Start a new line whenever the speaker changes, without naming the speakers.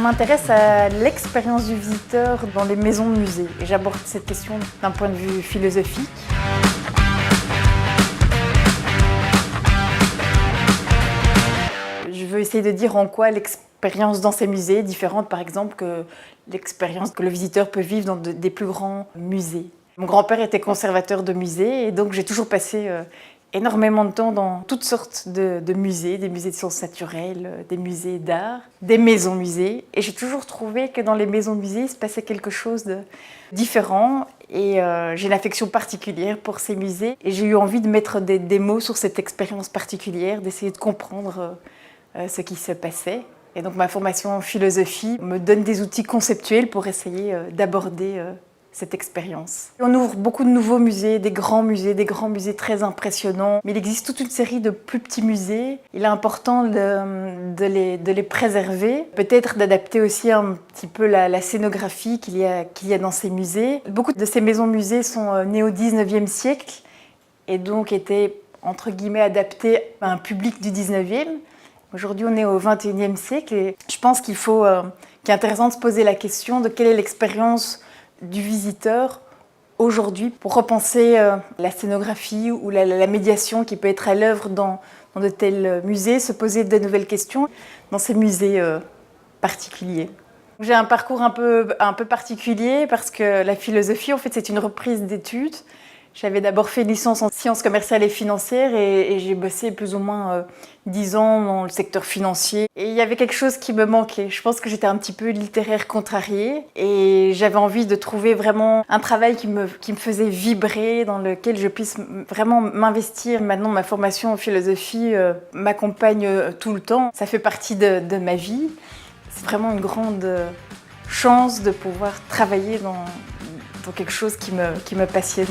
m'intéresse à l'expérience du visiteur dans les maisons de musée et j'aborde cette question d'un point de vue philosophique. Je veux essayer de dire en quoi l'expérience dans ces musées est différente, par exemple, que l'expérience que le visiteur peut vivre dans des plus grands musées. Mon grand-père était conservateur de musées et donc j'ai toujours passé énormément de temps dans toutes sortes de musées, des musées de sciences naturelles, des musées d'art, des maisons musées. Et j'ai toujours trouvé que dans les maisons de musées, il se passait quelque chose de différent. Et j'ai une affection particulière pour ces musées. Et j'ai eu envie de mettre des mots sur cette expérience particulière, d'essayer de comprendre ce qui se passait. Et donc ma formation en philosophie me donne des outils conceptuels pour essayer d'aborder cette expérience. On ouvre beaucoup de nouveaux musées, des grands musées très impressionnants. Mais il existe toute une série de plus petits musées. Il est important de les préserver. Peut-être d'adapter aussi un petit peu la scénographie qu'il y a dans ces musées. Beaucoup de ces maisons-musées sont nées au 19e siècle et donc étaient, entre guillemets, adaptées à un public du 19e. Aujourd'hui, on est au 21e siècle et je pense qu'il est intéressant de se poser la question de quelle est l'expérience du visiteur aujourd'hui pour repenser la scénographie ou la médiation qui peut être à l'œuvre dans de tels musées, se poser de nouvelles questions dans ces musées particuliers. J'ai un parcours un peu particulier parce que la philosophie, en fait, c'est une reprise d'études. J'avais d'abord fait une licence en sciences commerciales et financières et j'ai bossé plus ou moins 10 ans dans le secteur financier. Et il y avait quelque chose qui me manquait. Je pense que j'étais un petit peu littéraire contrariée et j'avais envie de trouver vraiment un travail qui me faisait vibrer, dans lequel je puisse vraiment m'investir. Maintenant, ma formation en philosophie m'accompagne tout le temps. Ça fait partie de ma vie. C'est vraiment une grande chance de pouvoir travailler dans quelque chose qui me passionne.